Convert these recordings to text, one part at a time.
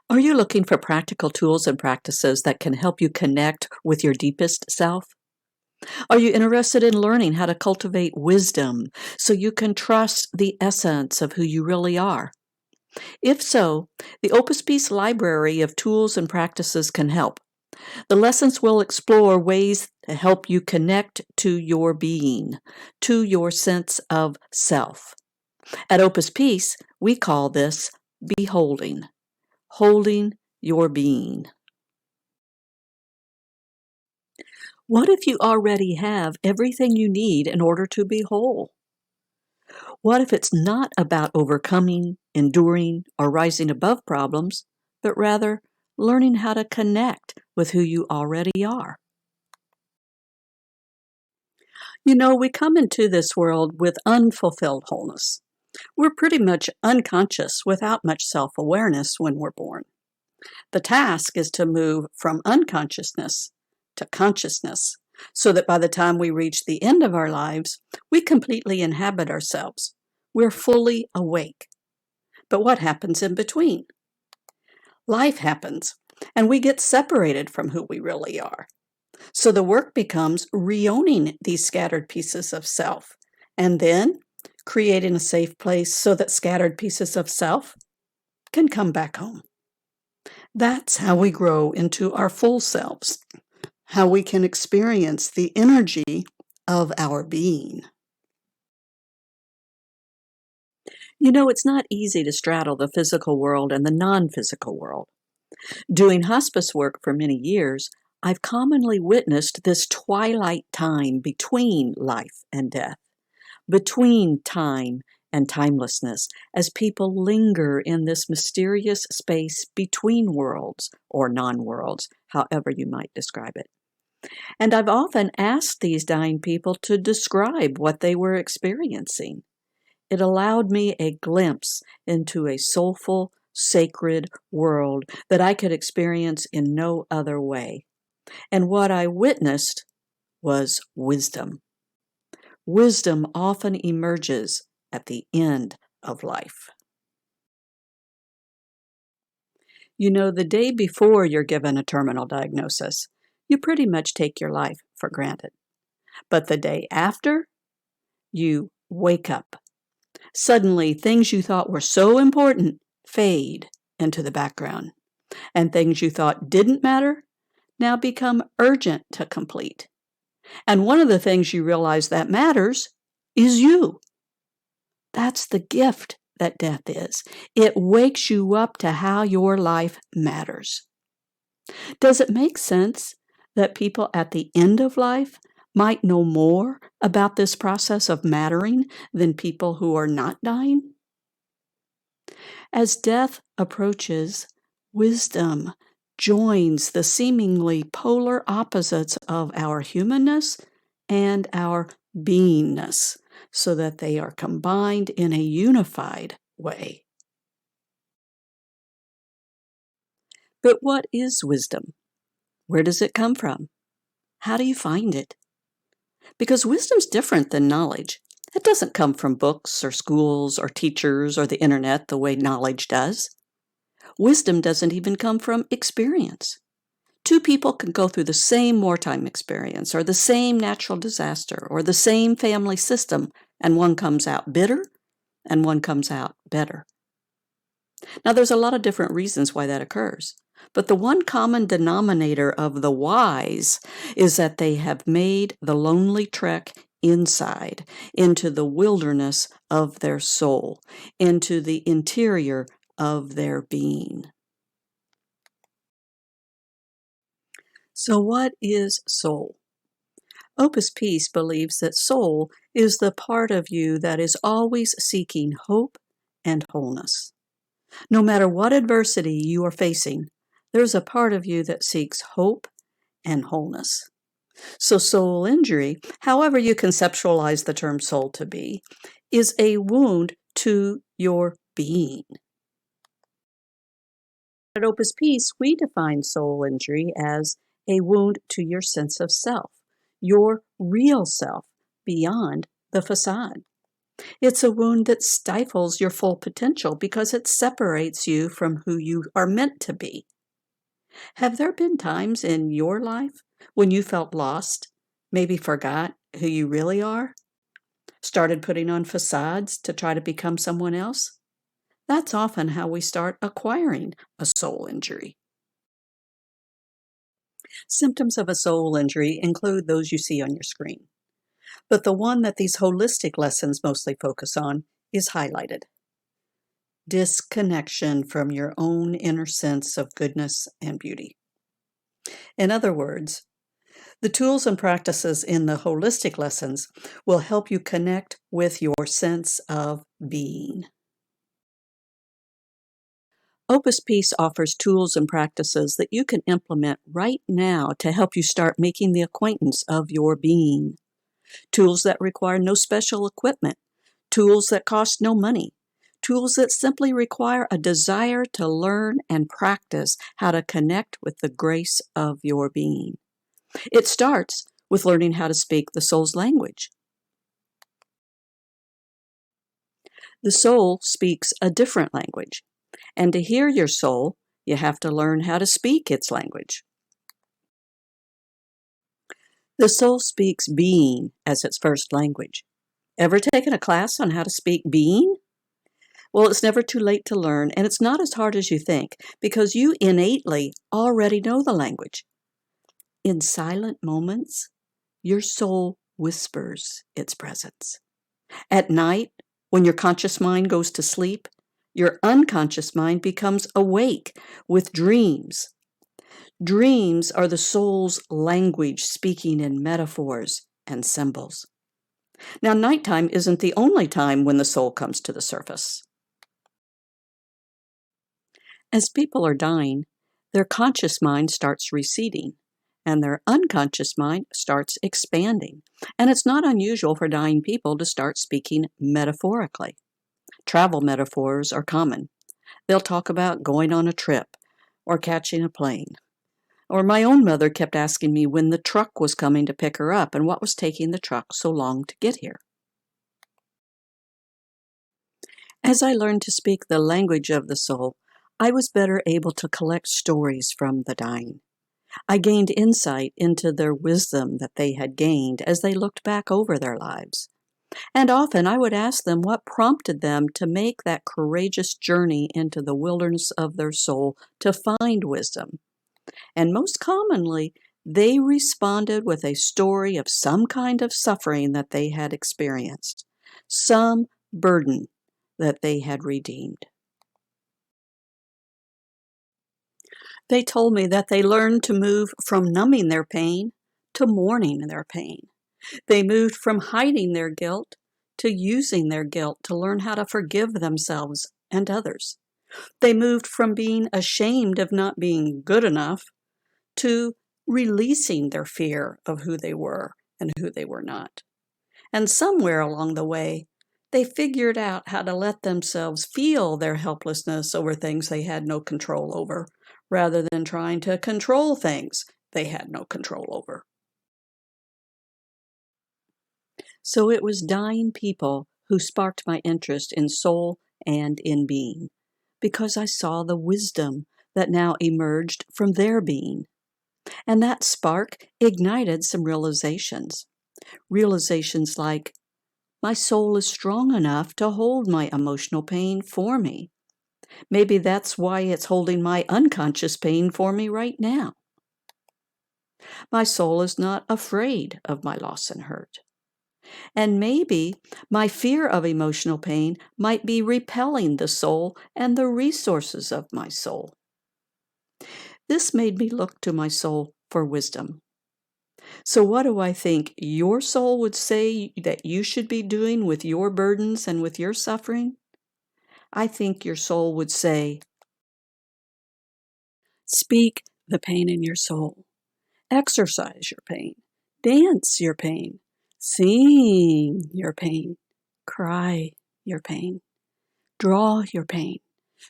Are you looking for practical tools and practices that can help you connect with your deepest self? Are you interested in learning how to cultivate wisdom so you can trust the essence of who you really are? If so, the Opus Peace library of tools and practices can help. The lessons will explore ways to help you connect to your being, to your sense of self. At Opus Peace, we call this beholding, holding your being. What if you already have everything you need in order to be whole? What if it's not about overcoming, enduring, or rising above problems, but rather learning how to connect with who you already are? We come into this world with unfulfilled wholeness. We're pretty much unconscious without much self-awareness when we're born. The task is to move from unconsciousness to consciousness so that by the time we reach the end of our lives, we completely inhabit ourselves. We're fully awake. But what happens in between? Life happens, and we get separated from who we really are. So the work becomes reowning these scattered pieces of self, and then creating a safe place so that scattered pieces of self can come back home. That's how we grow into our full selves, how we can experience the energy of our being. It's not easy to straddle the physical world and the non-physical world. Doing hospice work for many years, I've commonly witnessed this twilight time between life and death, between time and timelessness, as people linger in this mysterious space between worlds or non-worlds, however you might describe it. And I've often asked these dying people to describe what they were experiencing. It allowed me a glimpse into a soulful, sacred world that I could experience in no other way. And what I witnessed was wisdom. Wisdom often emerges at the end of life. The day before you're given a terminal diagnosis, you pretty much take your life for granted. But the day after, you wake up. Suddenly, things you thought were so important fade into the background, and things you thought didn't matter now become urgent to complete. And one of the things you realize that matters is you. That's the gift that death is. It wakes you up to how your life matters. Does it make sense that people at the end of life might know more about this process of mattering than people who are not dying? As death approaches, wisdom joins the seemingly polar opposites of our humanness and our beingness so that they are combined in a unified way. But what is wisdom? Where does it come from? How do you find it? Because wisdom's different than knowledge. It doesn't come from books or schools or teachers or the internet the way knowledge does. Wisdom doesn't even come from experience. Two people can go through the same wartime experience or the same natural disaster or the same family system, and one comes out bitter and one comes out better. Now, there's a lot of different reasons why that occurs, but the one common denominator of the wise is that they have made the lonely trek inside, into the wilderness of their soul, into the interior of their being. So what is soul? Opus Peace believes that soul is the part of you that is always seeking hope and wholeness. No matter what adversity you are facing, there's a part of you that seeks hope and wholeness. So soul injury, however you conceptualize the term soul to be, is a wound to your being. At Opus Peace, we define soul injury as a wound to your sense of self, your real self, beyond the facade. It's a wound that stifles your full potential because it separates you from who you are meant to be. Have there been times in your life when you felt lost, maybe forgot who you really are, started putting on facades to try to become someone else? That's often how we start acquiring a soul injury. Symptoms of a soul injury include those you see on your screen, but the one that these holistic lessons mostly focus on is highlighted: disconnection from your own inner sense of goodness and beauty. In other words, the tools and practices in the holistic lessons will help you connect with your sense of being. Opus Peace offers tools and practices that you can implement right now to help you start making the acquaintance of your being. Tools that require no special equipment, tools that cost no money, tools that simply require a desire to learn and practice how to connect with the grace of your being. It starts with learning how to speak the soul's language. The soul speaks a different language, and to hear your soul, you have to learn how to speak its language. The soul speaks being as its first language. Ever taken a class on how to speak being? Well, it's never too late to learn, and it's not as hard as you think, because you innately already know the language. In silent moments, your soul whispers its presence. At night, when your conscious mind goes to sleep, your unconscious mind becomes awake with dreams. Dreams are the soul's language, speaking in metaphors and symbols. Now, nighttime isn't the only time when the soul comes to the surface. As people are dying, their conscious mind starts receding, and their unconscious mind starts expanding. And it's not unusual for dying people to start speaking metaphorically. Travel metaphors are common. They'll talk about going on a trip or catching a plane. Or my own mother kept asking me when the truck was coming to pick her up and what was taking the truck so long to get here. As I learned to speak the language of the soul, I was better able to collect stories from the dying. I gained insight into their wisdom that they had gained as they looked back over their lives. And often I would ask them what prompted them to make that courageous journey into the wilderness of their soul to find wisdom. And most commonly, they responded with a story of some kind of suffering that they had experienced, some burden that they had redeemed. They told me that they learned to move from numbing their pain to mourning their pain. They moved from hiding their guilt to using their guilt to learn how to forgive themselves and others. They moved from being ashamed of not being good enough to releasing their fear of who they were and who they were not. And somewhere along the way, they figured out how to let themselves feel their helplessness over things they had no control over, rather than trying to control things they had no control over. So it was dying people who sparked my interest in soul and in being, because I saw the wisdom that now emerged from their being. And that spark ignited some realizations. Realizations like, my soul is strong enough to hold my emotional pain for me. Maybe that's why it's holding my unconscious pain for me right now. My soul is not afraid of my loss and hurt. And maybe my fear of emotional pain might be repelling the soul and the resources of my soul. This made me look to my soul for wisdom. So what do I think your soul would say that you should be doing with your burdens and with your suffering? I think your soul would say, speak the pain in your soul. Exercise your pain. Dance your pain. Sing your pain. Cry your pain. Draw your pain.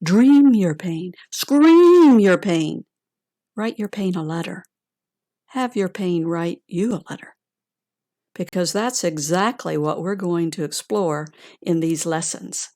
Dream your pain. Scream your pain. Write your pain a letter. Have your pain write you a letter. because that's exactly what we're going to explore in these lessons.